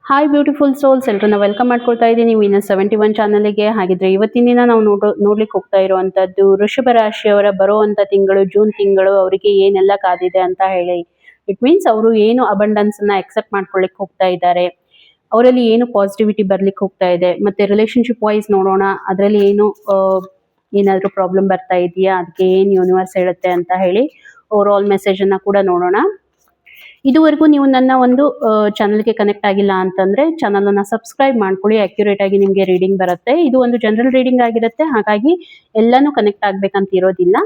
Hi beautiful souls ಎಲ್ರನ್ನ welcome ಮಾಡ್ಕೊಳ್ತಾ ಇದ್ದೀನಿ Venus 71 ಚಾನಲ್ಗೆ. ಹಾಗಿದ್ರೆ ಇವತ್ತಿನ ದಿನ ನಾವು ನೋಡ್ಲಿಕ್ಕೆ ಹೋಗ್ತಾ ಇರುವಂತದ್ದು ವೃಷಭ ರಾಶಿಯವರ ಬರುವಂತ ತಿಂಗಳು ಜೂನ್ ತಿಂಗಳು ಅವರಿಗೆ ಏನೆಲ್ಲ ಕಾದಿದೆ ಅಂತ ಹೇಳಿ. ಇಟ್ ಮೀನ್ಸ್ ಅವರು ಏನು ಅಬಂಡೆನ್ಸ್ ಅನ್ನ ಎಕ್ಸೆಪ್ಟ್ ಮಾಡ್ಕೊಳ್ಳಿಕ್ಕೆ ಹೋಗ್ತಾ ಇದ್ದಾರೆ, ಅವರಲ್ಲಿ ಏನು ಪಾಸಿಟಿವಿಟಿ ಬರ್ಲಿಕ್ಕೆ ಹೋಗ್ತಾ ಇದೆ, ಮತ್ತೆ ರಿಲೇಶನ್ಶಿಪ್ ವೈಸ್ ನೋಡೋಣ ಅದರಲ್ಲಿ ಏನು ಏನಾದರೂ ಪ್ರಾಬ್ಲಮ್ ಬರ್ತಾ ಇದೆಯಾ, ಅದಕ್ಕೆ ಏನು ಯೂನಿವರ್ಸ್ ಹೇಳುತ್ತೆ ಅಂತ ಹೇಳಿ ಓವರ್ ಆಲ್ ಮೆಸೇಜ್ ಅನ್ನ ಕೂಡ ನೋಡೋಣ. ಇದುವರೆಗೂ ನೀವು ನನ್ನ ಒಂದು ಚಾನಲ್ಗೆ ಕನೆಕ್ಟ್ ಆಗಿಲ್ಲ ಅಂತಂದ್ರೆ ಚಾನಲ್ ಅನ್ನ ಸಬ್ಸ್ಕ್ರೈಬ್ ಮಾಡ್ಕೊಳ್ಳಿ. ಅಕ್ಯುರೇಟ್ ಆಗಿ ನಿಮಗೆ ರೀಡಿಂಗ್ ಬರುತ್ತೆ. ಇದು ಒಂದು ಜನರಲ್ ರೀಡಿಂಗ್ ಆಗಿರುತ್ತೆ, ಹಾಗಾಗಿ ಎಲ್ಲಾನು ಕನೆಕ್ಟ್ ಆಗ್ಬೇಕಂತ ಇರೋದಿಲ್ಲ.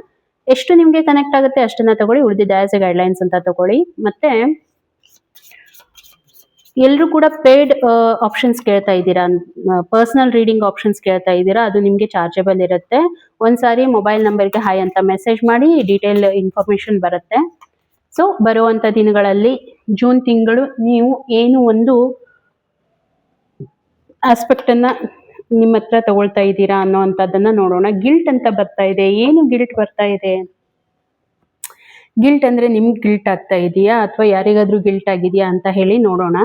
ಎಷ್ಟು ನಿಮ್ಗೆ ಕನೆಕ್ಟ್ ಆಗುತ್ತೆ ಅಷ್ಟನ್ನ ತಗೊಳ್ಳಿ, ಉಳಿದಿದ್ದ ಆಸ್ ಎ ಗೈಡ್ಲೈನ್ಸ್ ಅಂತ ತಗೊಳ್ಳಿ. ಮತ್ತೆ ಎಲ್ಲರೂ ಕೂಡ ಪೇಡ್ ಆಪ್ಷನ್ಸ್ ಕೇಳ್ತಾ ಇದ್ದೀರಾ, ಪರ್ಸನಲ್ ರೀಡಿಂಗ್ ಆಪ್ಷನ್ಸ್ ಕೇಳ್ತಾ ಇದ್ದೀರಾ, ಅದು ನಿಮಗೆ ಚಾರ್ಜಬಲ್ ಇರುತ್ತೆ. ಒಂದ್ಸಾರಿ ಮೊಬೈಲ್ ನಂಬರ್ಗೆ ಹಾಯ್ ಅಂತ ಮೆಸೇಜ್ ಮಾಡಿ, ಡೀಟೇಲ್ ಇನ್ಫಾರ್ಮೇಶನ್ ಬರುತ್ತೆ. ಸೊ ಬರುವಂತ ದಿನಗಳಲ್ಲಿ ಜೂನ್ ತಿಂಗಳು ನೀವು ಏನು ಒಂದು ಆಸ್ಪೆಕ್ಟ್ ಅನ್ನ ನಿಮ್ಮ ಹತ್ರ ತಗೊಳ್ತಾ ಇದ್ದೀರಾ ಅನ್ನೋಂಥದ್ದನ್ನ ನೋಡೋಣ. ಗಿಲ್ಟ್ ಅಂತ ಬರ್ತಾ ಇದೆ. ಏನು ಗಿಲ್ಟ್ ಬರ್ತಾ ಇದೆ? ಗಿಲ್ಟ್ ಅಂದ್ರೆ ನಿಮ್ಗೆ ಗಿಲ್ಟ್ ಆಗ್ತಾ ಇದೆಯಾ ಅಥವಾ ಯಾರಿಗಾದ್ರೂ ಗಿಲ್ಟ್ ಆಗಿದೆಯಾ ಅಂತ ಹೇಳಿ ನೋಡೋಣ.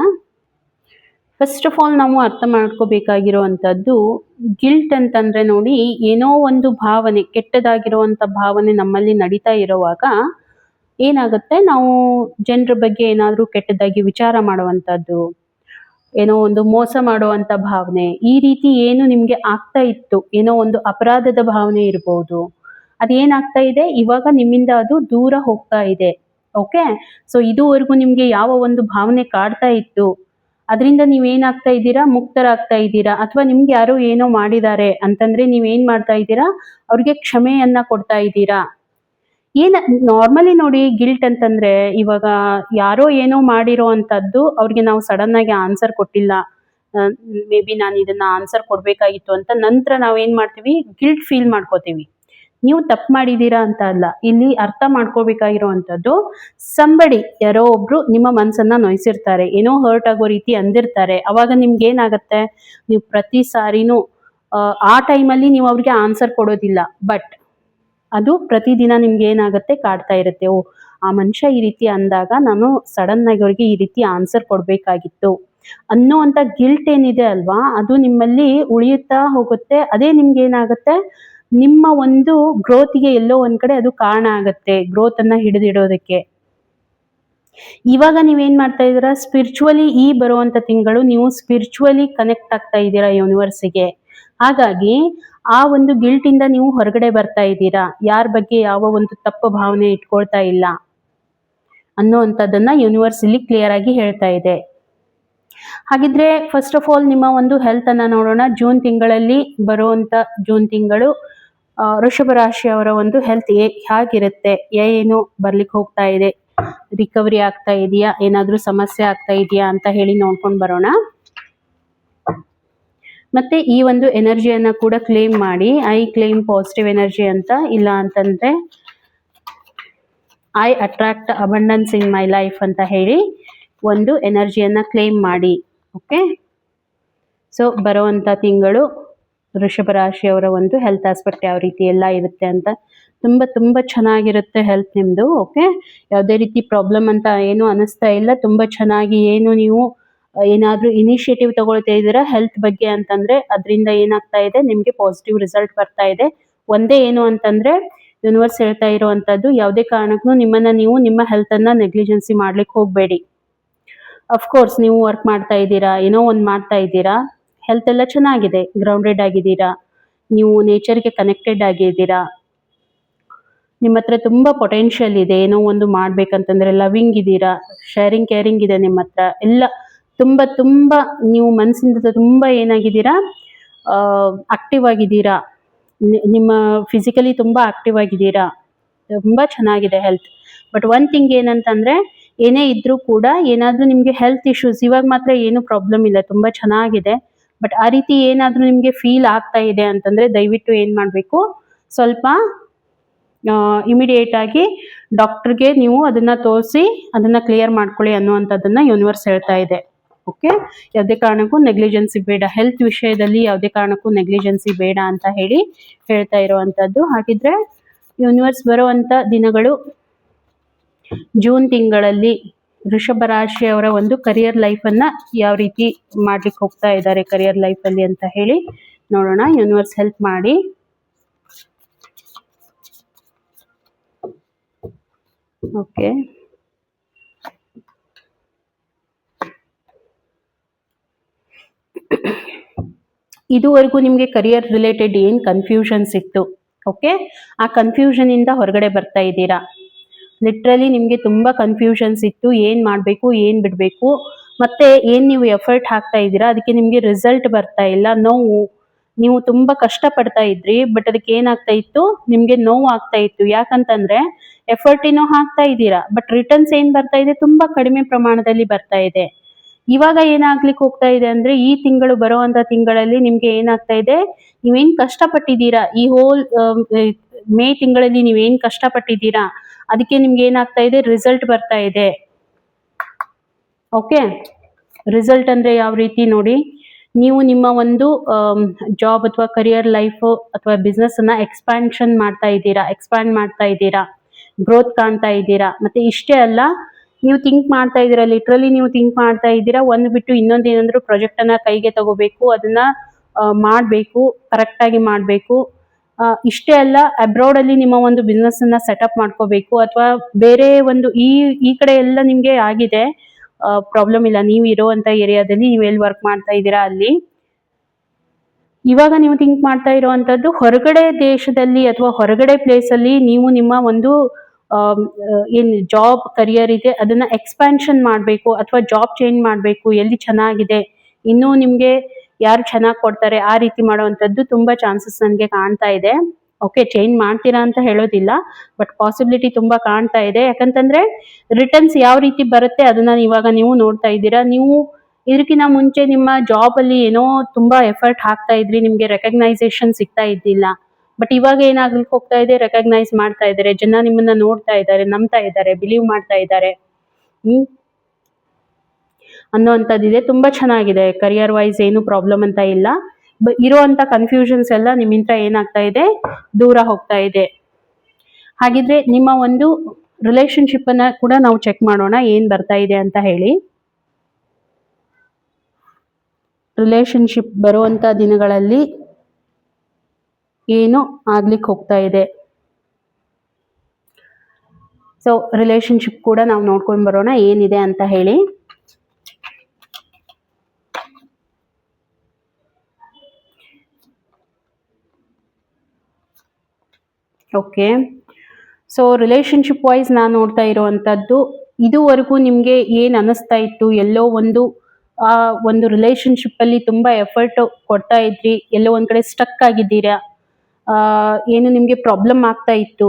ಫಸ್ಟ್ ಆಫ್ ಆಲ್ ನಾವು ಅರ್ಥ ಮಾಡ್ಕೋಬೇಕಾಗಿರುವಂತದ್ದು, ಗಿಲ್ಟ್ ಅಂತಂದ್ರೆ ನೋಡಿ, ಏನೋ ಒಂದು ಭಾವನೆ, ಕೆಟ್ಟದಾಗಿರುವಂತ ಭಾವನೆ ನಮ್ಮಲ್ಲಿ ನಡೀತಾ ಇರುವಾಗ ಏನಾಗುತ್ತೆ, ನಾವು ಜನರ ಬಗ್ಗೆ ಏನಾದರೂ ಕೆಟ್ಟದಾಗಿ ವಿಚಾರ ಮಾಡುವಂಥದ್ದು, ಏನೋ ಒಂದು ಮೋಸ ಮಾಡುವಂತ ಭಾವನೆ, ಈ ರೀತಿ ಏನು ನಿಮ್ಗೆ ಆಗ್ತಾ ಇತ್ತು, ಏನೋ ಒಂದು ಅಪರಾಧದ ಭಾವನೆ ಇರಬಹುದು, ಅದೇನಾಗ್ತಾ ಇದೆ ಇವಾಗ ನಿಮ್ಮಿಂದ ಅದು ದೂರ ಹೋಗ್ತಾ ಇದೆ. ಓಕೆ, ಸೊ ಇದುವರೆಗೂ ನಿಮ್ಗೆ ಯಾವ ಒಂದು ಭಾವನೆ ಕಾಡ್ತಾ ಇತ್ತು ಅದರಿಂದ ನೀವೇನಾಗ್ತಾ ಇದ್ದೀರಾ, ಮುಕ್ತರಾಗ್ತಾ ಇದ್ದೀರಾ. ಅಥವಾ ನಿಮ್ಗೆ ಯಾರೋ ಏನೋ ಮಾಡಿದ್ದಾರೆ ಅಂತಂದ್ರೆ ನೀವೇನ್ ಮಾಡ್ತಾ ಇದ್ದೀರಾ, ಅವ್ರಿಗೆ ಕ್ಷಮೆಯನ್ನ ಕೊಡ್ತಾ ಇದ್ದೀರಾ. ನಾರ್ಮಲಿ ನೋಡಿ, ಗಿಲ್ಟ್ ಅಂತಂದ್ರೆ ಇವಾಗ ಯಾರೋ ಏನೋ ಮಾಡಿರೋ ಅಂತದ್ದು ಅವ್ರಿಗೆ ನಾವು ಸಡನ್ ಆಗಿ ಆನ್ಸರ್ ಕೊಟ್ಟಿಲ್ಲ, ಮೇ ಬಿ ನಾನು ಇದನ್ನ ಆನ್ಸರ್ ಕೊಡ್ಬೇಕಾಗಿತ್ತು ಅಂತ ನಂತರ ನಾವೇನ್ ಮಾಡ್ತೀವಿ, ಗಿಲ್ಟ್ ಫೀಲ್ ಮಾಡ್ಕೋತೀವಿ. ನೀವು ತಪ್ಪು ಮಾಡಿದೀರಾ ಅಂತ ಅಲ್ಲ, ಇಲ್ಲಿ ಅರ್ಥ ಮಾಡ್ಕೋಬೇಕಾಗಿರುವಂತದ್ದು, ಸಂಬಡಿ ಯಾರೋ ಒಬ್ರು ನಿಮ್ಮ ಮನ್ಸನ್ನ ನೋಯಿಸಿರ್ತಾರೆ, ಏನೋ ಹರ್ಟ್ ಆಗೋ ರೀತಿ ಅಂದಿರ್ತಾರೆ. ಅವಾಗ ನಿಮ್ಗೆ ಏನಾಗತ್ತೆ, ನೀವು ಪ್ರತಿ ಸಾರಿನೂ ಆ ಟೈಮಲ್ಲಿ ನೀವು ಅವ್ರಿಗೆ ಆನ್ಸರ್ ಕೊಡೋದಿಲ್ಲ, ಬಟ್ ಅದು ಪ್ರತಿದಿನ ನಿಮ್ಗೆ ಏನಾಗುತ್ತೆ, ಕಾಡ್ತಾ ಇರುತ್ತೆ. ಓ, ಆ ಮನುಷ್ಯ ಈ ರೀತಿ ಅಂದಾಗ ನಾನು ಸಡನ್ ಆಗಿ ಅವ್ರಿಗೆ ಈ ರೀತಿ ಆನ್ಸರ್ ಕೊಡ್ಬೇಕಾಗಿತ್ತು ಅನ್ನೋ ಅಂತ ಗಿಲ್ಟ್ ಏನಿದೆ ಅಲ್ವಾ, ಅದು ನಿಮ್ಮಲ್ಲಿ ಉಳಿಯುತ್ತಾ ಹೋಗುತ್ತೆ. ಅದೇ ನಿಮ್ಗೆ ಏನಾಗುತ್ತೆ, ನಿಮ್ಮ ಒಂದು ಗ್ರೋತ್ಗೆ ಎಲ್ಲೋ ಒಂದ್ ಕಡೆ ಅದು ಕಾರಣ ಆಗತ್ತೆ, ಗ್ರೋತ್ ಅನ್ನ ಹಿಡಿದಿಡೋದಕ್ಕೆ. ಇವಾಗ ನೀವೇನ್ ಮಾಡ್ತಾ ಇದ್ದೀರಾ, ಸ್ಪಿರಿಚುವಲಿ ಈ ಬರುವಂತ ತಿಂಗಳು ನೀವು ಸ್ಪಿರಿಚುವಲಿ ಕನೆಕ್ಟ್ ಆಗ್ತಾ ಇದ್ದೀರಾ ಯೂನಿವರ್ಸಿಗೆ. ಹಾಗಾಗಿ ಆ ಒಂದು ಗಿಲ್ಟ್ ಇಂದ ನೀವು ಹೊರಗಡೆ ಬರ್ತಾ ಇದ್ದೀರಾ, ಯಾರ ಬಗ್ಗೆ ಯಾವ ಒಂದು ತಪ್ಪು ಭಾವನೆ ಇಟ್ಕೊಳ್ತಾ ಇಲ್ಲ ಅನ್ನೋಂಥದ್ದನ್ನ ಯೂನಿವರ್ಸ್ ಇಲ್ಲಿ ಕ್ಲಿಯರ್ ಆಗಿ ಹೇಳ್ತಾ ಇದೆ. ಹಾಗಿದ್ರೆ ಫಸ್ಟ್ ಆಫ್ ಆಲ್ ನಿಮ್ಮ ಒಂದು ಹೆಲ್ತ್ ಅನ್ನ ನೋಡೋಣ. ಜೂನ್ ತಿಂಗಳಲ್ಲಿ ಬರುವಂತ ಜೂನ್ ತಿಂಗಳು ವೃಷಭ ರಾಶಿಯವರ ಒಂದು ಹೆಲ್ತ್ ಹೇಗಿರುತ್ತೆ, ಏನು ಬರ್ಲಿಕ್ಕೆ ಹೋಗ್ತಾ ಇದೆ, ರಿಕವರಿ ಆಗ್ತಾ ಇದೆಯಾ, ಏನಾದ್ರೂ ಸಮಸ್ಯೆ ಆಗ್ತಾ ಇದೆಯಾ ಅಂತ ಹೇಳಿ ನೋಡ್ಕೊಂಡು ಬರೋಣ. ಮತ್ತೆ ಈ ಒಂದು ಎನರ್ಜಿಯನ್ನ ಕೂಡ ಕ್ಲೇಮ್ ಮಾಡಿ, ಐ ಕ್ಲೇಮ್ ಪಾಸಿಟಿವ್ ಎನರ್ಜಿ ಅಂತ, ಇಲ್ಲ ಅಂತಂದ್ರೆ I attract abundance in my life ಅಂತ ಹೇಳಿ ಒಂದು ಎನರ್ಜಿಯನ್ನ ಕ್ಲೇಮ್ ಮಾಡಿ. ಓಕೆ, ಸೊ ಬರುವಂತ ತಿಂಗಳು ವೃಷಭ ರಾಶಿಯವರ ಒಂದು ಹೆಲ್ತ್ ಆಸ್ಪೆಕ್ಟ್ ಯಾವ ರೀತಿ ಎಲ್ಲ ಇರುತ್ತೆ ಅಂತ, ತುಂಬಾ ಚೆನ್ನಾಗಿರುತ್ತೆ ಹೆಲ್ತ್ ನಿಮ್ದು. ಓಕೆ, ಯಾವುದೇ ರೀತಿ ಪ್ರಾಬ್ಲಮ್ ಅಂತ ಏನು ಅನಿಸ್ತಾ ಇಲ್ಲ, ತುಂಬಾ ಚೆನ್ನಾಗಿ ಏನು ನೀವು ಏನಾದ್ರೂ ಇನಿಷಿಯೇಟಿವ್ ತಗೊಳ್ತಾ ಇದ್ದೀರಾ ಹೆಲ್ತ್ ಬಗ್ಗೆ ಅಂತಂದ್ರೆ ಅದರಿಂದ ಏನಾಗ್ತಾ ಇದೆ, ನಿಮ್ಗೆ ಪಾಸಿಟಿವ್ ರಿಸಲ್ಟ್ ಬರ್ತಾ ಇದೆ. ಒಂದೇ ಏನು ಅಂತಂದ್ರೆ ಯೂನಿವರ್ಸ್ ಹೇಳ್ತಾ ಇರುವಂತದ್ದು, ಯಾವುದೇ ಕಾರಣಕ್ಕೂ ನಿಮ್ಮನ್ನ ನೀವು ನಿಮ್ಮ ಹೆಲ್ತ್ ಅನ್ನ ನೆಗ್ಲಿಜೆನ್ಸಿ ಮಾಡ್ಲಿಕ್ಕೆ ಹೋಗ್ಬೇಡಿ. ಅಫ್ಕೋರ್ಸ್ ನೀವು ವರ್ಕ್ ಮಾಡ್ತಾ ಇದ್ದೀರಾ, ಏನೋ ಒಂದು ಮಾಡ್ತಾ ಇದ್ದೀರಾ, ಹೆಲ್ತ್ ಎಲ್ಲ ಚೆನ್ನಾಗಿದೆ, ಗ್ರೌಂಡೆಡ್ ಆಗಿದ್ದೀರಾ, ನೀವು ನೇಚರ್ಗೆ ಕನೆಕ್ಟೆಡ್ ಆಗಿದ್ದೀರಾ, ನಿಮ್ಮ ಹತ್ರ ತುಂಬಾ ಪೊಟೆನ್ಷಿಯಲ್ ಇದೆ, ಏನೋ ಒಂದು ಮಾಡ್ಬೇಕಂತಂದ್ರೆ ಲವಿಂಗ್ ಇದ್ದೀರಾ, ಶೇರಿಂಗ್ ಕೇರಿಂಗ್ ಇದೆ ನಿಮ್ಮ ಹತ್ರ ಎಲ್ಲ, ತುಂಬಾ ನೀವು ಮನಸ್ಸಿಂದ ತುಂಬಾ ಏನಾಗಿದ್ದೀರಾ, ಆಕ್ಟಿವ್ ಆಗಿದ್ದೀರಾ, ನಿಮ್ಮ ಫಿಸಿಕಲಿ ತುಂಬಾ ಆಕ್ಟಿವ್ ಆಗಿದ್ದೀರಾ, ತುಂಬಾ ಚೆನ್ನಾಗಿದೆ ಹೆಲ್ತ್. ಬಟ್ ಒನ್ ಥಿಂಗ್ ಏನಂತಂದ್ರೆ, ಏನೇ ಇದ್ರೂ ಕೂಡ ಏನಾದ್ರೂ ನಿಮ್ಗೆ ಹೆಲ್ತ್ ಇಶ್ಯೂಸ್, ಇವಾಗ ಮಾತ್ರ ಏನು ಪ್ರಾಬ್ಲಮ್ ಇಲ್ಲ, ತುಂಬಾ ಚೆನ್ನಾಗಿದೆ, ಬಟ್ ಆ ರೀತಿ ಏನಾದ್ರೂ ನಿಮ್ಗೆ ಫೀಲ್ ಆಗ್ತಾ ಇದೆ ಅಂತಂದ್ರೆ ದಯವಿಟ್ಟು ಏನ್ ಮಾಡ್ಬೇಕು, ಸ್ವಲ್ಪ ಇಮಿಡಿಯೇಟ್ ಆಗಿ ಡಾಕ್ಟರ್ಗೆ ನೀವು ಅದನ್ನ ತೋರಿಸಿ ಅದನ್ನ ಕ್ಲಿಯರ್ ಮಾಡ್ಕೊಳ್ಳಿ ಅನ್ನುವಂಥದ್ದನ್ನ ಯೂನಿವರ್ಸ್ ಹೇಳ್ತಾ ಇದೆ. ಓಕೆ, ಯಾವುದೇ ಕಾರಣಕ್ಕೂ ನೆಗ್ಲಿಜೆನ್ಸಿ ಬೇಡ, ಹೆಲ್ತ್ ವಿಷಯದಲ್ಲಿ ಯಾವುದೇ ಕಾರಣಕ್ಕೂ ನೆಗ್ಲಿಜೆನ್ಸಿ ಬೇಡ ಅಂತ ಹೇಳಿ ಹೇಳ್ತಾ ಇರುವಂತದ್ದು. ಹಾಗಿದ್ರೆ ಯೂನಿವರ್ಸ್ ಬರುವಂತ ದಿನಗಳು ಜೂನ್ ತಿಂಗಳಲ್ಲಿ ವೃಷಭ ರಾಶಿಯವರ ಒಂದು ಕರಿಯರ್ ಲೈಫನ್ನ ಯಾವ ರೀತಿ ಮಾಡ್ಲಿಕ್ಕೆ ಹೋಗ್ತಾ ಇದ್ದಾರೆ ಕರಿಯರ್ ಲೈಫಲ್ಲಿ ಅಂತ ಹೇಳಿ ನೋಡೋಣ. ಯೂನಿವರ್ಸ್ ಹೆಲ್ಪ್ ಮಾಡಿ. ಓಕೆ, ಇದುವರೆಗೂ ನಿಮಗೆ ಕರಿಯರ್ ರಿಲೇಟೆಡ್ ಏನು ಕನ್ಫ್ಯೂಷನ್ಸ್ ಇತ್ತು, ಓಕೆ, ಆ ಕನ್ಫ್ಯೂಷನ್ ಇಂದ ಹೊರಗಡೆ ಬರ್ತಾ ಇದ್ದೀರಾ. ಲಿಟ್ರಲಿ ನಿಮಗೆ ತುಂಬಾ ಕನ್ಫ್ಯೂಷನ್ಸ್ ಇತ್ತು, ಏನ್ ಮಾಡಬೇಕು ಏನ್ ಬಿಡಬೇಕು, ಮತ್ತೆ ಏನ್ ನೀವು ಎಫರ್ಟ್ ಹಾಕ್ತಾ ಇದ್ದೀರಾ ಅದಕ್ಕೆ ನಿಮಗೆ ರಿಸಲ್ಟ್ ಬರ್ತಾ ಇಲ್ಲ, ನೋವು, ನೀವು ತುಂಬಾ ಕಷ್ಟ ಪಡ್ತಾ ಇದ್ರಿ, ಬಟ್ ಅದಕ್ಕೆ ಏನಾಗ್ತಾ ಇತ್ತು, ನಿಮ್ಗೆ ನೋವು ಆಗ್ತಾ ಇತ್ತು. ಯಾಕಂತಂದ್ರೆ ಎಫರ್ಟ್ ಏನೋ ಹಾಕ್ತಾ ಇದ್ದೀರಾ, ಬಟ್ ರಿಟರ್ನ್ಸ್ ಏನ್ ಬರ್ತಾ ಇದೆ, ತುಂಬಾ ಕಡಿಮೆ ಪ್ರಮಾಣದಲ್ಲಿ ಬರ್ತಾ ಇದೆ. ಇವಾಗ ಏನಾಗ್ಲಿಕ್ಕೆ ಹೋಗ್ತಾ ಇದೆ ಅಂದ್ರೆ ಈ ತಿಂಗಳು ಬರುವಂತ ತಿಂಗಳಲ್ಲಿ ನಿಮ್ಗೆ ಏನಾಗ್ತಾ ಇದೆ, ನೀವೇನ್ ಕಷ್ಟಪಟ್ಟಿದ್ದೀರಾ ಈ ಹೋಲ್ ಮೇ ತಿಂಗಳಲ್ಲಿ ನೀವೇನ್ ಕಷ್ಟಪಟ್ಟಿದ್ದೀರಾ ಅದಕ್ಕೆ ನಿಮ್ಗೆ ಏನಾಗ್ತಾ ಇದೆ, ರಿಸಲ್ಟ್ ಬರ್ತಾ ಇದೆ. ಓಕೆ, ರಿಸಲ್ಟ್ ಅಂದ್ರೆ ಯಾವ ರೀತಿ ನೋಡಿ, ನೀವು ನಿಮ್ಮ ಒಂದು ಜಾಬ್ ಅಥವಾ ಕರಿಯರ್ ಲೈಫ್ ಅಥವಾ ಬಿಸ್ನೆಸ್ ಅನ್ನ ಎಕ್ಸ್ಪಾಂಡ್ ಮಾಡ್ತಾ ಇದ್ದೀರಾ, ಗ್ರೋತ್ ಕಾಣ್ತಾ ಇದ್ದೀರಾ. ಮತ್ತೆ ಇಷ್ಟೇ ಅಲ್ಲ, ನೀವು ಥಿಂಕ್ ಮಾಡ್ತಾ ಇದ್ದೀರಾ, ಲಿಟ್ರಲಿ ನೀವು ಥಿಂಕ್ ಮಾಡ್ತಾ ಇದ್ದೀರಾ, ಒಂದು ಬಿಟ್ಟು ಇನ್ನೊಂದು ಏನಂದ್ರು ಪ್ರಾಜೆಕ್ಟ್ ಅನ್ನ ಕೈಗೆ ತಗೋಬೇಕು, ಅದನ್ನ ಮಾಡಬೇಕು, ಕರೆಕ್ಟ್ ಆಗಿ ಮಾಡಬೇಕು. ಇಷ್ಟೇ ಅಲ್ಲ, ಅಬ್ರಾಡ್ ಅಲ್ಲಿ ನಿಮ್ಮ ಒಂದು ಬಿಸ್ನೆಸ್ ಅನ್ನ ಸೆಟಪ್ ಮಾಡ್ಕೋಬೇಕು, ಅಥವಾ ಬೇರೆ ಒಂದು ಈ ಕಡೆ ಎಲ್ಲ ನಿಮ್ಗೆ ಆಗಿದೆ, ಪ್ರಾಬ್ಲಮ್ ಇಲ್ಲ. ನೀವು ಇರುವಂತ ಏರಿಯಾದಲ್ಲಿ ನೀವು ಎಲ್ಲಿ ವರ್ಕ್ ಮಾಡ್ತಾ ಇದ್ದೀರಾ ಅಲ್ಲಿ. ಇವಾಗ ನೀವು ಥಿಂಕ್ ಮಾಡ್ತಾ ಇರುವಂತದ್ದು ಹೊರಗಡೆ ದೇಶದಲ್ಲಿ ಅಥವಾ ಹೊರಗಡೆ ಪ್ಲೇಸ್ ಅಲ್ಲಿ ನೀವು ನಿಮ್ಮ ಒಂದು ಏನ್ ಜಾಬ್ ಕರಿಯರ್ ಇದೆ ಅದನ್ನ ಎಕ್ಸ್ಪಾನ್ಷನ್ ಮಾಡಬೇಕು, ಅಥವಾ ಜಾಬ್ ಚೇಂಜ್ ಮಾಡಬೇಕು, ಎಲ್ಲಿ ಚೆನ್ನಾಗಿದೆ, ಇನ್ನೂ ನಿಮ್ಗೆ ಯಾರು ಚೆನ್ನಾಗಿ ಕೊಡ್ತಾರೆ ಆ ರೀತಿ ಮಾಡುವಂತದ್ದು ತುಂಬಾ ಚಾನ್ಸಸ್ ನನಗೆ ಕಾಣ್ತಾ ಇದೆ. ಓಕೆ, ಚೇಂಜ್ ಮಾಡ್ತೀರಾ ಅಂತ ಹೇಳೋದಿಲ್ಲ, ಬಟ್ ಪಾಸಿಬಿಲಿಟಿ ತುಂಬಾ ಕಾಣ್ತಾ ಇದೆ. ಯಾಕಂತಂದ್ರೆ ರಿಟರ್ನ್ಸ್ ಯಾವ ರೀತಿ ಬರುತ್ತೆ ಅದನ್ನ ಇವಾಗ ನೀವು ನೋಡ್ತಾ ಇದ್ದೀರಾ. ನೀವು ಇದಕ್ಕಿಂತ ಮುಂಚೆ ನಿಮ್ಮ ಜಾಬ್ ಅಲ್ಲಿ ಏನೋ ತುಂಬಾ ಎಫರ್ಟ್ ಹಾಕ್ತಾ ಇದ್ರಿ, ನಿಮ್ಗೆ ರೆಕಗ್ನೈಸೇಷನ್ ಸಿಗ್ತಾ ಇದ್ದಿಲ್ಲ, ಬಟ್ ಇವಾಗ ಏನಾಗ್ಲಿಕ್ಕೆ ಹೋಗ್ತಾ ಇದೆ, ರೆಕಗ್ನೈಸ್ ಮಾಡ್ತಾ ಇದ್ದಾರೆ, ಜನ ನಿಮ್ಮನ್ನ ನೋಡ್ತಾ ಇದ್ದಾರೆ, ನಂಬ್ತಾ ಇದ್ದಾರೆ, ಬಿಲೀವ್ ಮಾಡ್ತಾ ಇದ್ದಾರೆ ಅನ್ನೋಂಥದ್ದಿದೆ. ತುಂಬಾ ಚೆನ್ನಾಗಿದೆ, ಕರಿಯರ್ ವೈಸ್ ಏನು ಪ್ರಾಬ್ಲಮ್ ಅಂತ ಇಲ್ಲ. ಇರುವಂತ ಕನ್ಫ್ಯೂಷನ್ಸ್ ಎಲ್ಲ ನಿಮ್ಮಿಂದ ಏನಾಗ್ತಾ ಇದೆ, ದೂರ ಹೋಗ್ತಾ ಇದೆ. ಹಾಗಿದ್ರೆ ನಿಮ್ಮ ಒಂದು ರಿಲೇಶನ್ಶಿಪ್ ಅನ್ನ ಕೂಡ ನಾವು ಚೆಕ್ ಮಾಡೋಣ, ಏನ್ ಬರ್ತಾ ಇದೆ ಅಂತ ಹೇಳಿ. ರಿಲೇಶನ್ಶಿಪ್ ಬರುವಂತ ದಿನಗಳಲ್ಲಿ ಏನು ಆಗ್ಲಿಕ್ಕೆ ಹೋಗ್ತಾ ಇದೆ. ಸೊ ರಿಲೇಶನ್ಶಿಪ್ ಕೂಡ ನಾವು ನೋಡ್ಕೊಂಡು ಬರೋಣ ಏನಿದೆ ಅಂತ ಹೇಳಿ. ಓಕೆ, ಸೊ ರಿಲೇಶನ್ಶಿಪ್ ವೈಸ್ ನಾನು ನೋಡ್ತಾ ಇರುವಂತದ್ದು, ಇದುವರೆಗೂ ನಿಮ್ಗೆ ಏನ್ ಅನಿಸ್ತಾ ಇತ್ತು, ಎಲ್ಲೋ ಒಂದು ರಿಲೇಶನ್ಶಿಪ್ ಅಲ್ಲಿ ತುಂಬಾ ಎಫರ್ಟ್ ಕೊಡ್ತಾ ಇದ್ರಿ, ಎಲ್ಲೋ ಒಂದ್ ಕಡೆ ಸ್ಟಕ್ ಆಗಿದ್ದೀರಾ, ಏನು ನಿಮ್ಗೆ ಪ್ರಾಬ್ಲಮ್ ಆಗ್ತಾ ಇತ್ತು.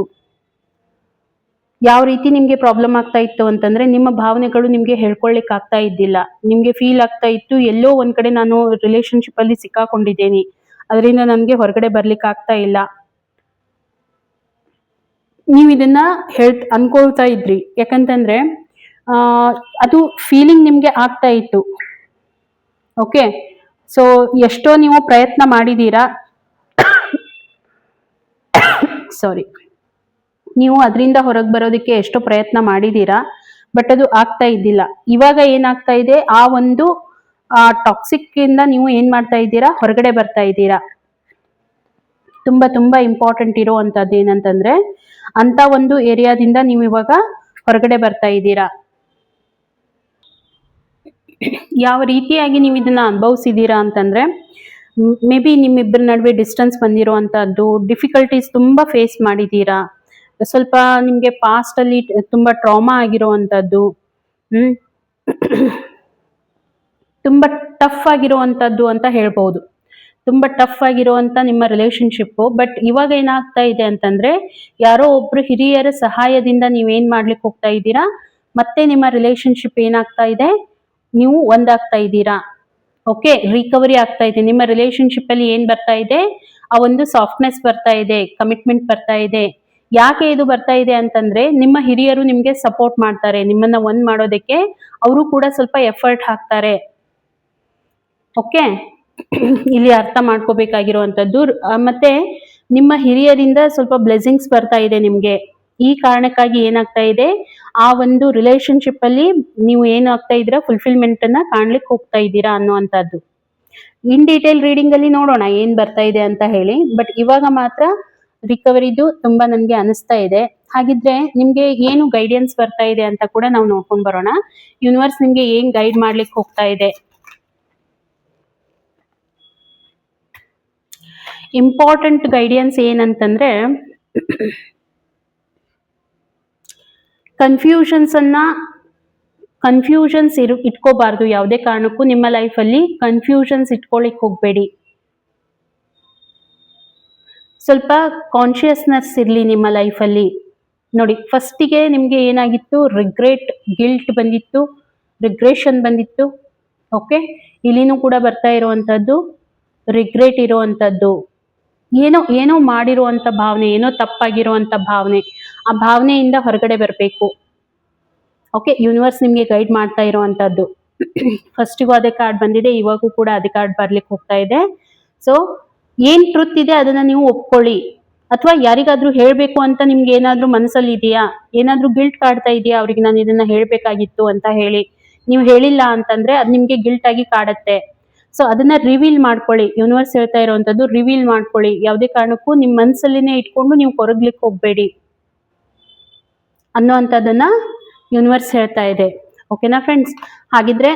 ಯಾವ ರೀತಿ ನಿಮ್ಗೆ ಪ್ರಾಬ್ಲಮ್ ಆಗ್ತಾ ಇತ್ತು ಅಂತಂದ್ರೆ, ನಿಮ್ಮ ಭಾವನೆಗಳು ನಿಮ್ಗೆ ಹೇಳ್ಕೊಳ್ಳಿಕ್ ಆಗ್ತಾ ಇದ್ದಿಲ್ಲ, ನಿಮ್ಗೆ ಫೀಲ್ ಆಗ್ತಾ ಇತ್ತು ಎಲ್ಲೋ ಒಂದ್ ಕಡೆ ನಾನು ರಿಲೇಶನ್ಶಿಪ್ ಅಲ್ಲಿ ಸಿಕ್ಕಾಕೊಂಡಿದ್ದೇನೆ, ಅದರಿಂದ ನನ್ಗೆ ಹೊರಗಡೆ ಬರ್ಲಿಕ್ಕೆ ಆಗ್ತಾ ಇಲ್ಲ. ನೀವು ಇದನ್ನ ಅನ್ಕೊಳ್ತಾ ಇದ್ರಿ, ಯಾಕಂತಂದ್ರೆ ಅದು ಫೀಲಿಂಗ್ ನಿಮ್ಗೆ ಆಗ್ತಾ ಇತ್ತು. ಓಕೆ, ಸೊ ಎಷ್ಟೋ ನೀವು ಪ್ರಯತ್ನ ಮಾಡಿದೀರಾ, ಸಾರಿ, ನೀವು ಅದರಿಂದ ಹೊರಗೆ ಬರೋದಕ್ಕೆ ಎಷ್ಟೋ ಪ್ರಯತ್ನ ಮಾಡಿದೀರಾ, ಬಟ್ ಅದು ಆಗ್ತಾ ಇದ್ದಿಲ್ಲ. ಇವಾಗ ಏನಾಗ್ತಾ ಇದೆ, ಆ ಒಂದು ಟಾಕ್ಸಿಕ್ ಇಂದ ನೀವು ಏನ್ ಮಾಡ್ತಾ ಇದ್ದೀರಾ, ಹೊರಗಡೆ ಬರ್ತಾ ಇದ್ದೀರಾ. ತುಂಬಾ ತುಂಬಾ ಇಂಪಾರ್ಟೆಂಟ್ ಇರುವಂತದ್ದು ಏನಂತಂದ್ರೆ, ಅಂತ ಒಂದು ಏರಿಯಾದಿಂದ ನೀವು ಇವಾಗ ಹೊರಗಡೆ ಬರ್ತಾ ಇದ್ದೀರಾ. ಯಾವ ರೀತಿಯಾಗಿ ನೀವು ಇದನ್ನ ಅನುಭವಿಸಿದೀರಾ ಅಂತಂದ್ರೆ, ಮೇ ಬಿ ನಿಮ್ಮಿಬ್ಬರ ನಡುವೆ ಡಿಸ್ಟೆನ್ಸ್ ಬಂದಿರುವಂತಹದ್ದು, ಡಿಫಿಕಲ್ಟೀಸ್ ತುಂಬಾ ಫೇಸ್ ಮಾಡಿದೀರಾ, ಸ್ವಲ್ಪ ನಿಮ್ಗೆ ಪಾಸ್ಟ್ ಅಲ್ಲಿ ತುಂಬಾ ಟ್ರಾಮಾ ಆಗಿರುವಂತದ್ದು, ತುಂಬಾ ಟಫ್ ಆಗಿರುವಂತದ್ದು ಅಂತ ಹೇಳ್ಬಹುದು. ತುಂಬಾ ಟಫ್ ಆಗಿರುವಂತ ನಿಮ್ಮ ರಿಲೇಶನ್ಶಿಪ್. ಬಟ್ ಇವಾಗ ಏನಾಗ್ತಾ ಇದೆ ಅಂತಂದ್ರೆ, ಯಾರೋ ಒಬ್ರು ಹಿರಿಯರ ಸಹಾಯದಿಂದ ನೀವೇನ್ ಮಾಡ್ಲಿಕ್ಕೆ ಹೋಗ್ತಾ ಇದ್ದೀರಾ, ಮತ್ತೆ ನಿಮ್ಮ ರಿಲೇಶನ್ಶಿಪ್ ಏನಾಗ್ತಾ ಇದೆ, ನೀವು ಒಂದಾಗ್ತಾ ಇದ್ದೀರಾ. ಓಕೆ, ರಿಕವರಿ ಆಗ್ತಾ ಇದೆ. ನಿಮ್ಮ ರಿಲೇಶನ್ಶಿಪ್ ಅಲ್ಲಿ ಏನ್ ಬರ್ತಾ ಇದೆ, ಆ ಒಂದು ಸಾಫ್ಟ್ನೆಸ್ ಬರ್ತಾ ಇದೆ, ಕಮಿಟ್ಮೆಂಟ್ ಬರ್ತಾ ಇದೆ. ಯಾಕೆ ಇದು ಬರ್ತಾ ಇದೆ ಅಂತಂದ್ರೆ, ನಿಮ್ಮ ಹಿರಿಯರು ನಿಮ್ಗೆ ಸಪೋರ್ಟ್ ಮಾಡ್ತಾರೆ, ನಿಮ್ಮನ್ನ ಒಂದ್ ಮಾಡೋದಕ್ಕೆ ಅವರು ಕೂಡ ಸ್ವಲ್ಪ ಎಫರ್ಟ್ ಹಾಕ್ತಾರೆ. ಓಕೆ, ಇಲ್ಲಿ ಅರ್ಥ ಮಾಡ್ಕೋಬೇಕಾಗಿರುವಂತದ್ದು. ಮತ್ತೆ ನಿಮ್ಮ ಹಿರಿಯರಿಂದ ಸ್ವಲ್ಪ ಬ್ಲೆಸ್ಸಿಂಗ್ಸ್ ಬರ್ತಾ ಇದೆ ನಿಮ್ಗೆ. ಈ ಕಾರಣಕ್ಕಾಗಿ ಏನಾಗ್ತಾ ಇದೆ, ಆ ಒಂದು ರಿಲೇಶನ್ಶಿಪ್ ಅಲ್ಲಿ ನೀವು ಏನಾಗ್ತಾ ಇದ್ದೀರಾ, ಫುಲ್ಫಿಲ್ಮೆಂಟ್ ಅನ್ನ ಕಾಣ್ಲಿಕ್ಕೆ ಹೋಗ್ತಾ ಇದ್ದೀರಾ ಅನ್ನುವಂಥದ್ದು. ಇನ್ ಡೀಟೇಲ್ ರೀಡಿಂಗ್ ಅಲ್ಲಿ ನೋಡೋಣ ಏನ್ ಬರ್ತಾ ಇದೆ ಅಂತ ಹೇಳಿ. ಬಟ್ ಇವಾಗ ಮಾತ್ರ ರಿಕವರಿದು ತುಂಬಾ ನನ್ಗೆ ಅನಿಸ್ತಾ ಇದೆ. ಹಾಗಿದ್ರೆ ನಿಮ್ಗೆ ಏನು ಗೈಡೆನ್ಸ್ ಬರ್ತಾ ಇದೆ ಅಂತ ಕೂಡ ನಾವು ನೋಡ್ಕೊಂಡ್ ಬರೋಣ. ಯೂನಿವರ್ಸ್ ನಿಮ್ಗೆ ಏನ್ ಗೈಡ್ ಮಾಡ್ಲಿಕ್ಕೆ ಹೋಗ್ತಾ ಇದೆ. ಇಂಪಾರ್ಟೆಂಟ್ ಗೈಡೆನ್ಸ್ ಏನಂತಂದ್ರೆ, ಕನ್ಫ್ಯೂಷನ್ಸ್ ಇಟ್ಕೋಬಾರ್ದು. ಯಾವುದೇ ಕಾರಣಕ್ಕೂ ನಿಮ್ಮ ಲೈಫಲ್ಲಿ ಕನ್ಫ್ಯೂಷನ್ಸ್ ಇಟ್ಕೊಳ್ಳಿಕ್ ಹೋಗ್ಬೇಡಿ. ಸ್ವಲ್ಪ ಕಾನ್ಶಿಯಸ್ನೆಸ್ ಇರಲಿ ನಿಮ್ಮ ಲೈಫಲ್ಲಿ. ನೋಡಿ, ಫಸ್ಟಿಗೆ ನಿಮಗೆ ಏನಾಗಿತ್ತು, ರಿಗ್ರೆಟ್, ಗಿಲ್ಟ್ ಬಂದಿತ್ತು, ರಿಗ್ರೆಷನ್ ಬಂದಿತ್ತು. ಓಕೆ, ಇಲ್ಲಿನೂ ಕೂಡ ಬರ್ತಾ ಇರುವಂಥದ್ದು ರಿಗ್ರೆಟ್ ಇರುವಂಥದ್ದು, ಏನೋ ಮಾಡಿರುವಂಥ ಭಾವನೆ, ಏನೋ ತಪ್ಪಾಗಿರುವಂಥ ಭಾವನೆ, ಆ ಭಾವನೆಯಿಂದ ಹೊರಗಡೆ ಬರಬೇಕು. ಓಕೆ, ಯೂನಿವರ್ಸ್ ನಿಮಗೆ ಗೈಡ್ ಮಾಡ್ತಾ ಇರುವಂಥದ್ದು. ಫಸ್ಟಿಗೂ ಅದೇ ಕಾರ್ಡ್ ಬಂದಿದೆ, ಇವಾಗೂ ಕೂಡ ಅದೇ ಕಾರ್ಡ್ ಬರ್ಲಿಕ್ಕೆ ಹೋಗ್ತಾ ಇದೆ. ಸೊ ಏನ್ ಟ್ರುತ್ ಇದೆ ಅದನ್ನ ನೀವು ಒಪ್ಕೊಳ್ಳಿ. ಅಥವಾ ಯಾರಿಗಾದ್ರೂ ಹೇಳ್ಬೇಕು ಅಂತ ನಿಮ್ಗೆ ಏನಾದ್ರೂ ಮನಸ್ಸಲ್ಲಿ ಇದೆಯಾ, ಏನಾದ್ರೂ ಗಿಲ್ಟ್ ಕಾಡ್ತಾ ಇದೆಯಾ, ಅವ್ರಿಗೆ ನಾನು ಇದನ್ನ ಹೇಳ್ಬೇಕಾಗಿತ್ತು ಅಂತ ಹೇಳಿ ನೀವು ಹೇಳಿಲ್ಲ ಅಂತಂದ್ರೆ ಅದು ನಿಮ್ಗೆ ಗಿಲ್ಟ್ ಆಗಿ ಕಾಡತ್ತೆ. ಸೊ ಅದನ್ನ ರಿವೀಲ್ ಮಾಡ್ಕೊಳ್ಳಿ. ಯೂನಿವರ್ಸ್ ಹೇಳ್ತಾ ಇರುವಂತದ್ದು ರಿವೀಲ್ ಮಾಡ್ಕೊಳ್ಳಿ. ಯಾವುದೇ ಕಾರಣಕ್ಕೂ ನಿಮ್ ಮನಸ್ಸಲ್ಲಿನೇ ಇಟ್ಕೊಂಡು ನೀವು ಕೊರಗ್ಲಿಕ್ಕೆ ಹೋಗ್ಬೇಡಿ ಅನ್ನುವಂಥದ್ದನ್ನ ಯೂನಿವರ್ಸ್ ಹೇಳ್ತಾ ಇದೆ. ಓಕೆನಾ ಫ್ರೆಂಡ್ಸ್? ಹಾಗಿದ್ರೆ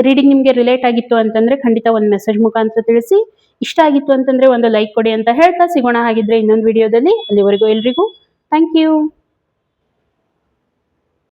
ರೀಡಿಂಗ್ ನಿಮ್ಗೆ ರಿಲೇಟ್ ಆಗಿತ್ತು ಅಂತಂದ್ರೆ ಖಂಡಿತ ಒಂದು ಮೆಸೇಜ್ ಮುಖಾಂತರ ತಿಳಿಸಿ. ಇಷ್ಟ ಆಗಿತ್ತು ಅಂತಂದ್ರೆ ಒಂದು ಲೈಕ್ ಕೊಡಿ ಅಂತ ಹೇಳ್ತಾ ಸಿಗೋಣ ಹಾಗಿದ್ರೆ ಇನ್ನೊಂದು ವಿಡಿಯೋದಲ್ಲಿ. ಅಲ್ಲಿವರೆಗೂ ಎಲ್ರಿಗೂ ಥ್ಯಾಂಕ್ ಯು.